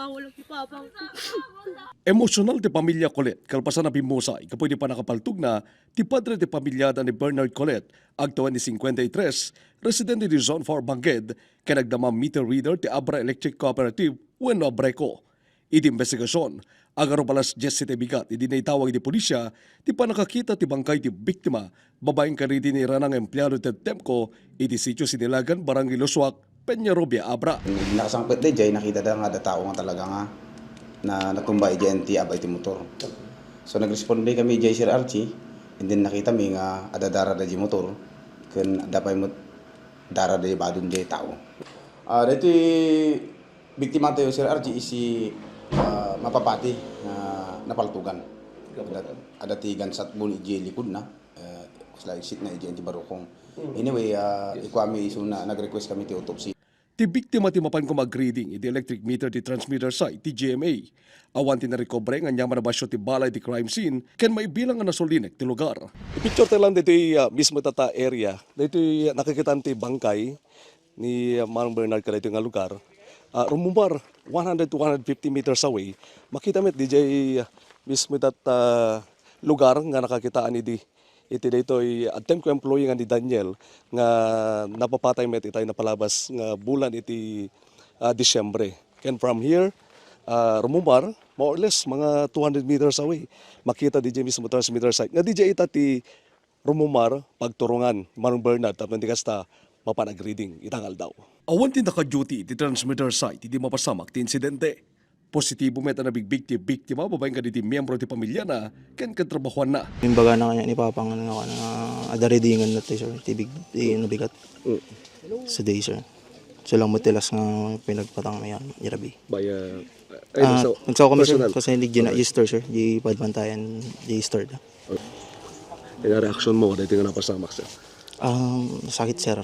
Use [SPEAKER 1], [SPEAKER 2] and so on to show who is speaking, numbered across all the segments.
[SPEAKER 1] wala si Papa.
[SPEAKER 2] Emosyonal ti pamilya Colet, kalpasan na pimusay, kapoy di pa nakapaltug na, ti padre ti pamilyada ni Bernard Colet, agtawan ni 53, residente di Zone 4 Bangged, kanagdama meter reader ti Abra Electric Cooperative, Bueno Abreco. Iti investigasyon, agaro palas 10 bigat, idi na itawag di pulisya, ti pa nakakita ti bangkay ti biktima, babaeng kariti ni ranang empleyado ti Temco, iti sitio Sinilagan, Barangay Luswak, Peñarobia, Abra.
[SPEAKER 3] Nakasangpit di jay nakita da nga da tao nga talaga nga na nagkumbay jay ti abay ti motor. So nag-respond kami jay Sir Archie, and then nakita mi nga adadara da jay motor ken adapay mo dara da badun jay tao. Dito biktima tayo Sir Archie isi mapapati na napaltugan. Adati gansat buni jay likod na. Sila exit na jay ti barukong. Anyway, ikwami iso na nag-request kami ti autopsy.
[SPEAKER 2] Ti biktima ti mapan ko mag-reading iti electric meter ti transmitter site ti GMA. Awan ti na-recover nga nyaman na basyo ti balay ti crime scene ken may bilang nga nasolinek ti lugar. I-picture tayo lang dito mismo tata area. Dito nakikitaan ti bangkay ni Manong Bernard ka dito nga lugar. Rumumbar 100 to 150 meters away. Makita met DJ mismo tata lugar nga nakakitaan iti dito attempt ko employee nga ni Daniel nga napapatay met itay napalabas nga bulan iti Disyembre. Ken from here, rumumbar, more or less mga 200 meters away. Makita DJ mismo transmitter site. Nga DJ ita ti rumumar pagturungan Manong Bernard tapos hindi kasta mapanag-reading itangal daw. Awan ti naka-duty ti transmitter site hindi mapasamak ti insidente. Positibo meta na bigbig ti biktima, babaeng ka ti miyembro ti pamilya na, ken katrabahuan na.
[SPEAKER 4] Yung baga na kanya ni Papa nga na adaridingan na tayo, sir. Tibig, nabigat. Sa day, sir. So lang matilas nga pinagpatang may irabi.
[SPEAKER 2] Baya,
[SPEAKER 4] nagsaw kami, sir, kasi hindi gina-easter, sir. Di padbantayan, di easter na.
[SPEAKER 2] Yung reaction mo, dahil nga napasamak, sir?
[SPEAKER 4] Sakit, sir.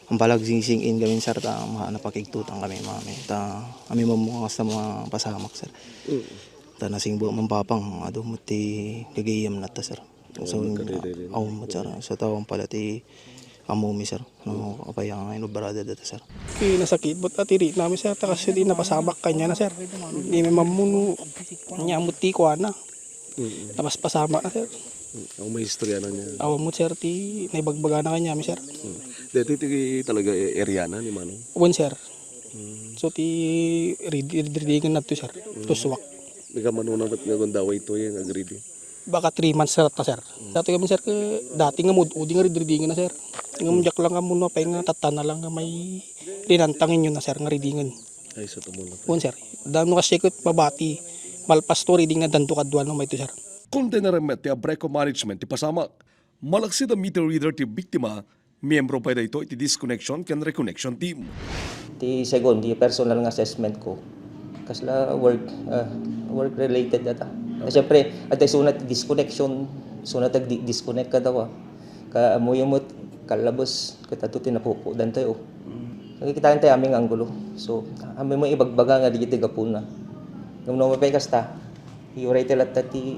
[SPEAKER 4] Ang palagsing in kami sir ta napakigtutan kami mami ta kami mamukas sa mga pasamak sir ta nasing buo mampapang ado mo ti gagayam na ta sir so mo sir sa tawang pala ti amumi sir no kapayang ay no barada data sir
[SPEAKER 5] nasakit but atiri namin sir ta kasi di napasamak kanya na sir di may mamuno nya muti ko na tapos pasamak na sir.
[SPEAKER 2] Ang may istorya na niya.
[SPEAKER 5] Awa mo sir ti naibagbaga na kanya mi sir.
[SPEAKER 2] Dito talaga area na ni Manong?
[SPEAKER 5] One sir. So ti readingan na to sir. Tuswak.
[SPEAKER 2] May kamanunang ba't nga gundaway ito yung agree?
[SPEAKER 5] Baka 3 months sir ta sir. Dato kami sir dati nga udi nga readingan na sir. Nga mujak lang nga muna pa nga tatana lang nga may rinantangin yun na sir nga readingan.
[SPEAKER 2] Ay sa tumulong.
[SPEAKER 5] One sir. Dano kasi ko pabati malpas to reading na danto kadwan no may to sir.
[SPEAKER 2] Container met ti Abreco Management ti pasamak. Malaksid ang meter reader ti biktima, miyembro pa ito iti disconnection ken reconnection team.
[SPEAKER 6] Ti second, ti personal nga assessment ko. Kasla work related data. Siyempre, at sunat disconnection, sunat disconnect ka daw. Ka amuyamot kalabos katato tinapupudan tayo. Nakikitaan tayo aming anggulo. So, aming mo ibagbaga nga di gapuna. Ngam no mapay kasta. I-orate lahat ti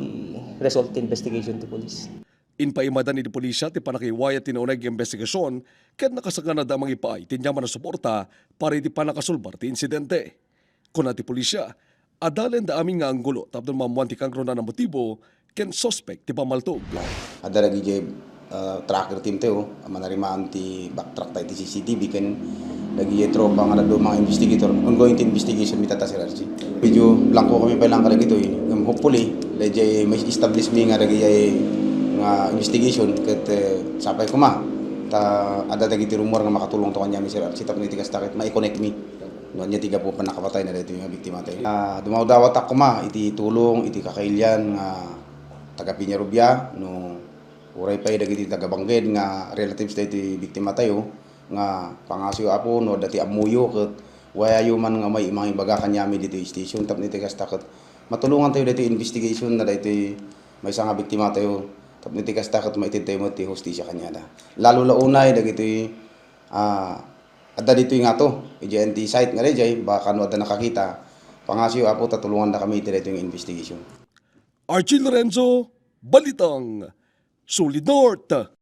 [SPEAKER 6] result investigation ti police.
[SPEAKER 2] Inpaimadan ni pulisya ti panakiwaya tinuunay investigasyon ket nakasagana damang ipaay tinyaman na suporta para iti panakasulbar ti insidente. Kuna ti pulisya, adalen da aming nga anggulo tapos mamuan ti kangro na motibo ken suspect ti pamaltog.
[SPEAKER 3] Ada lagi jay tracker team tayo, manarimaan ti backtrack tayo ti CCTV ken lagi tropa nga do mga investigator ongoing investigation mitata Sir Archie. Medyo blanco kami pa lang kada gito hopefully lejay may establish mi nga lagi nga investigation ket sapay kuma ta ada dagiti rumor nga makatulong to kanya mi Sir Archie tapos itigas takit mai-connect mi no nya tiga po pa nakapatay na dito yung biktima tayo. Dumawdawat ako ma iti tulong iti kakailyan nga taga Peñarobia no uray pay dagiti taga Bangged nga relatives tayo iti biktima tayo nga pangasyo apo no dati amuyo ket wayayo man nga may mga ibaga kanyami dito station tap niti kasta ket matulungan tayo dito investigation na dito may nga biktima tayo tap niti kasta ket maitid tayo mo ti hustisya kanya da lalo la unay dagiti adda dito nga to EJNT site nga rejay baka no adda nakakita pangasyo apo tatulungan na kami dito yung investigation.
[SPEAKER 2] Archie Lorenzo, Balitang Solid North.